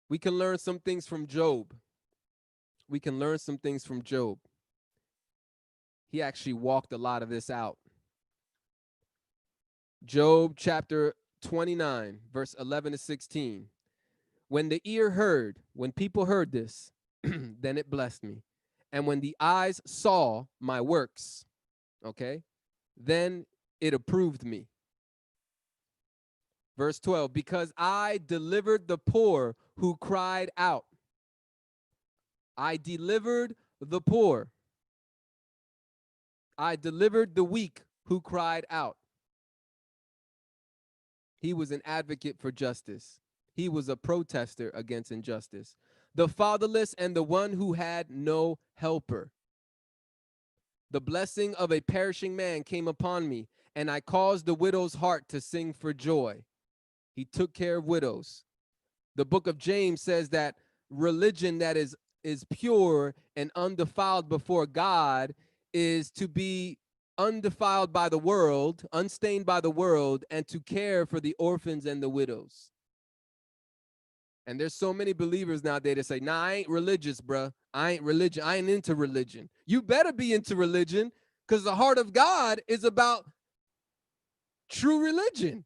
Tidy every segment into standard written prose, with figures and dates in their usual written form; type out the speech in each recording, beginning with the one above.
We can learn some things from Job. We can learn some things from Job. He actually walked a lot of this out. Job chapter 29, verse 11 to 16. When the ear heard, when people heard this, then it blessed me. And when the eyes saw my works, okay, then it approved me. Verse 12, because I delivered the poor who cried out. I delivered the poor. I delivered the weak who cried out. He was an advocate for justice. He was a protester against injustice. The fatherless and the one who had no helper. The blessing of a perishing man came upon me, and I caused the widow's heart to sing for joy. He took care of widows. The book of James says that religion that is pure and undefiled before God is to be undefiled by the world, unstained by the world, and to care for the orphans and the widows. And there's so many believers nowadays that say, nah, I ain't religious, bruh. I ain't religion. I ain't into religion. You better be into religion, because the heart of God is about true religion.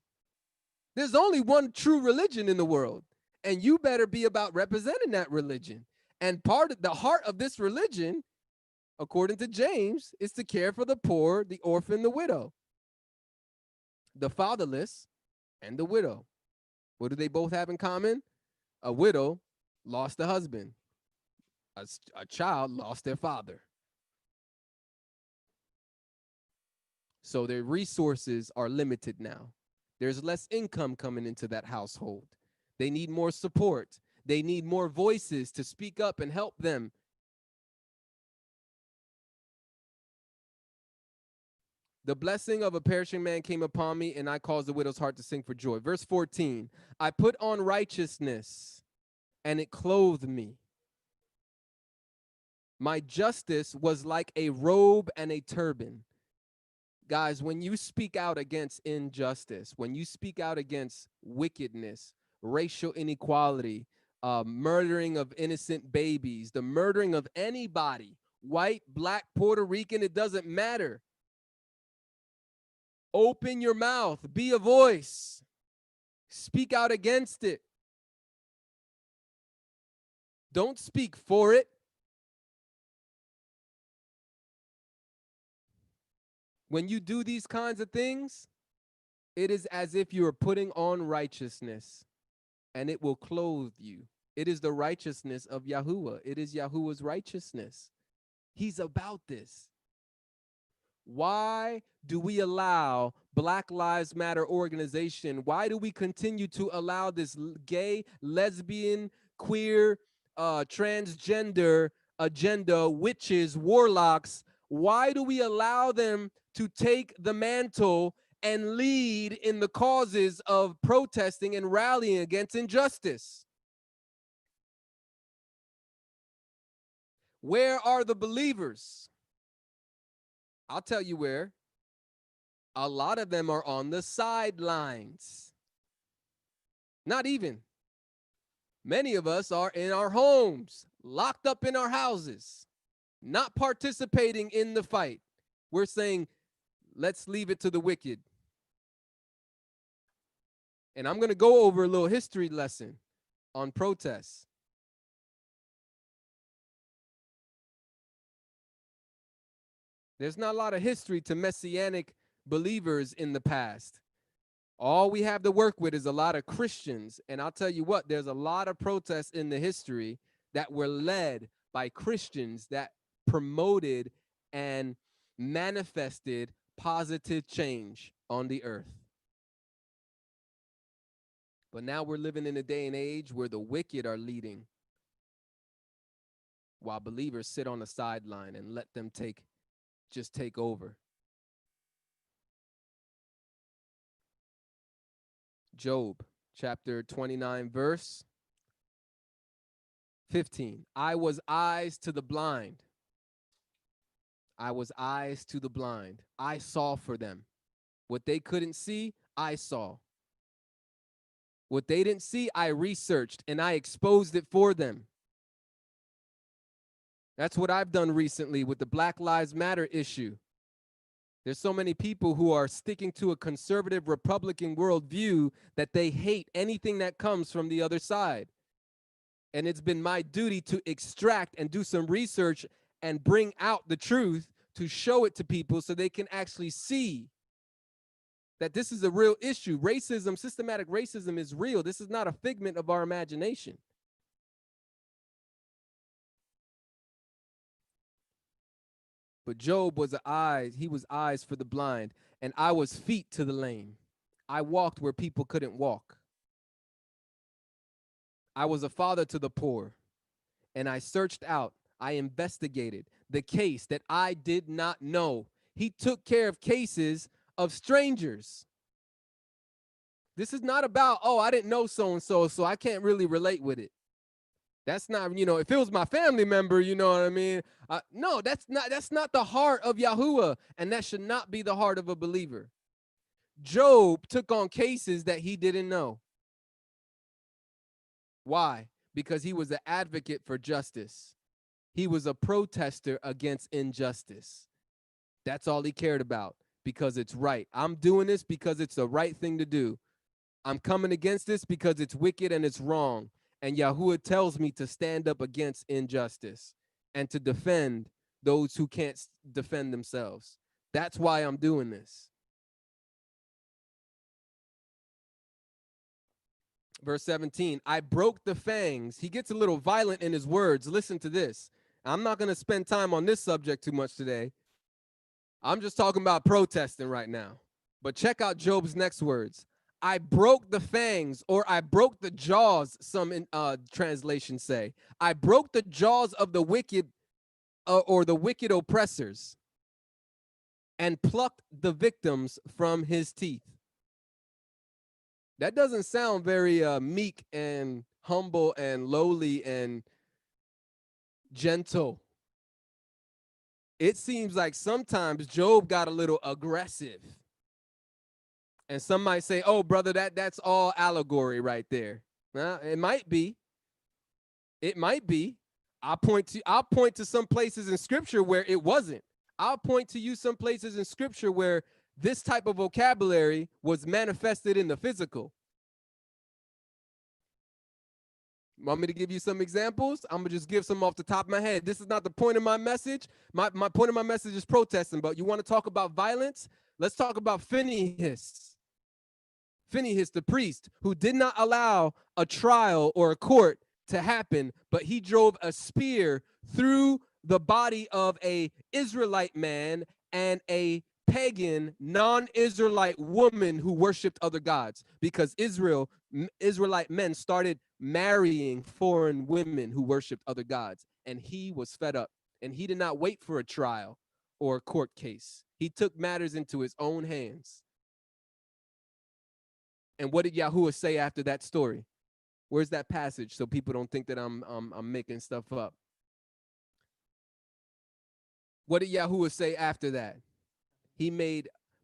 There's only one true religion in the world, and you better be about representing that religion. And part of the heart of this religion, according to James, is to care for the poor, the orphan, the widow, the fatherless, and the widow. What do they both have in common? A widow lost a husband. A child lost their father. So their resources are limited now. There's less income coming into that household. They need more support. They need more voices to speak up and help them. The blessing of a perishing man came upon me, and I caused the widow's heart to sing for joy. Verse 14, I put on righteousness, and it clothed me. My justice was like a robe and a turban. Guys, when you speak out against injustice, when you speak out against wickedness, racial inequality, murdering of innocent babies, the murdering of anybody, white, black, Puerto Rican, it doesn't matter. Open your mouth, be a voice, speak out against it. Don't speak for it. When you do these kinds of things, it is as if you are putting on righteousness, and it will clothe you. It is the righteousness of Yahuwah. It is Yahuwah's righteousness. He's about this. Why do we allow Black Lives Matter organization? Why do we continue to allow this gay, lesbian, queer, transgender agenda, witches, warlocks? Why do we allow them to take the mantle and lead in the causes of protesting and rallying against injustice? Where are the believers? I'll tell you where. A lot of them are on the sidelines. Not even. Many of us are in our homes, locked up in our houses, not participating in the fight. We're saying, let's leave it to the wicked. And I'm going to go over a little history lesson on protests. There's not a lot of history to Messianic believers in the past. All we have to work with is a lot of Christians. And I'll tell you what, there's a lot of protests in the history that were led by Christians that promoted and manifested positive change on the earth. But now we're living in a day and age where the wicked are leading, while believers sit on the sideline and let them just take over. Job chapter 29, verse 15. I was eyes to the blind. I was eyes to the blind. I saw for them. What they couldn't see, I saw. What they didn't see, I researched and I exposed it for them. That's what I've done recently with the Black Lives Matter issue. There's so many people who are sticking to a conservative Republican worldview that they hate anything that comes from the other side. And it's been my duty to extract and do some research and bring out the truth to show it to people so they can actually see that this is a real issue. Racism, systematic racism is real. This is not a figment of our imagination. But Job was he was eyes for the blind, and I was feet to the lame. I walked where people couldn't walk. I was a father to the poor, and I searched out, I investigated the case that I did not know. He took care of cases of strangers. This is not about, oh, I didn't know so-and-so, so I can't really relate with it. That's not, if it was my family member, you know what I mean? No, that's not the heart of Yahuwah, and that should not be the heart of a believer. Job took on cases that he didn't know. Why? Because he was an advocate for justice. He was a protester against injustice. That's all he cared about, because it's right. I'm doing this because it's the right thing to do. I'm coming against this because it's wicked and it's wrong. And Yahuwah tells me to stand up against injustice and to defend those who can't defend themselves. That's why I'm doing this. Verse 17, I broke the fangs. He gets a little violent in his words. Listen to this. I'm not going to spend time on this subject too much today. I'm just talking about protesting right now. But check out Job's next words. I broke the fangs, or I broke the jaws, some translations say. I broke the jaws of the wicked, or the wicked oppressors, and plucked the victims from his teeth. That doesn't sound very meek and humble and lowly and gentle. It seems like sometimes Job got a little aggressive. And some might say, oh, brother, that's all allegory right there. It might be. It might be. I'll point to some places in scripture where it wasn't. I'll point to you some places in scripture where this type of vocabulary was manifested in the physical. Want me to give you some examples? I'm gonna just give some off the top of my head. This is not the point of my message. My point of my message is protesting, but you want to talk about violence? Let's talk about Phinehas. Phinehas, the priest, who did not allow a trial or a court to happen, but he drove a spear through the body of a Israelite man and a pagan non-Israelite woman who worshiped other gods, because Israelite men started marrying foreign women who worshiped other gods, and he was fed up, and he did not wait for a trial or a court case. He took matters into his own hands. And what did Yahuwah say after that story? Where's that passage so people don't think that I'm making stuff up? What did Yahuwah say after that?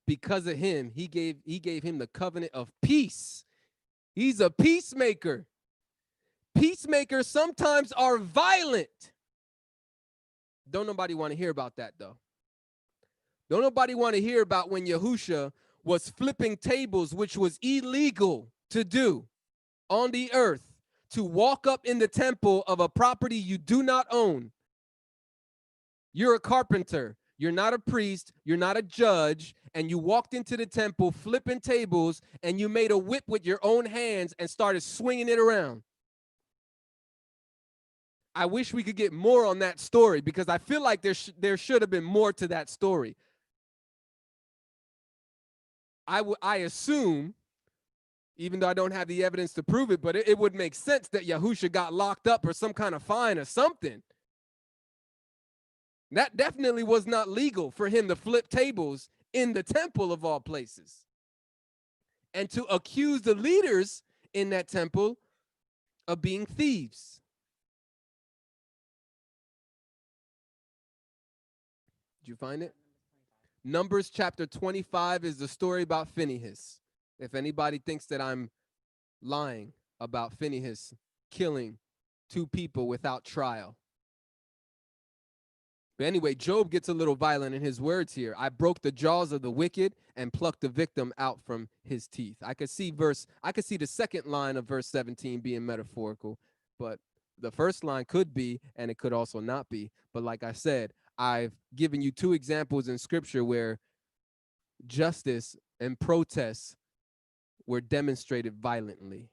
Because of him, he gave him the covenant of peace. He's a peacemaker. Peacemakers sometimes are violent. Don't nobody want to hear about that, though. Don't nobody want to hear about when Yahusha was flipping tables, which was illegal to do on the earth, to walk up in the temple of a property you do not own. You're a carpenter. You're not a priest. You're not a judge. And you walked into the temple flipping tables, and you made a whip with your own hands and started swinging it around. I wish we could get more on that story, because I feel like there should have been more to that story. I assume, even though I don't have the evidence to prove it, but it would make sense that Yahusha got locked up or some kind of fine or something. That definitely was not legal for him to flip tables in the temple of all places. And to accuse the leaders in that temple of being thieves. Did you find it? Numbers chapter 25 is the story about Phinehas. If anybody thinks that I'm lying about Phinehas killing 2 people without trial. But anyway, Job gets a little violent in his words here. I broke the jaws of the wicked and plucked the victim out from his teeth. I could see the second line of verse 17 being metaphorical, but the first line could be, and it could also not be. But like I said, I've given you 2 examples in scripture where justice and protests were demonstrated violently.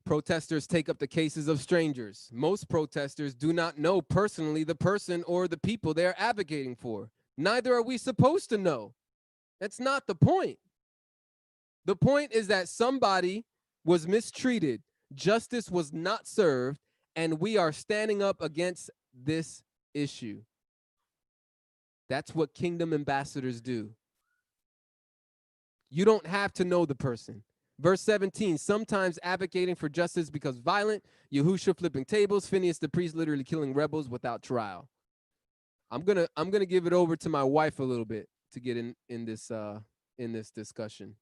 Protesters take up the cases of strangers. Most protesters do not know personally the person or the people they are advocating for. Neither are we supposed to know. That's not the point. The point is that somebody was mistreated, justice was not served, and we are standing up against this issue. That's what kingdom ambassadors do. You don't have to know the person. Verse 17, sometimes advocating for justice because violent, Yahusha flipping tables, Phinehas the priest literally killing rebels without trial. I'm gonna give it over to my wife a little bit to get in this discussion.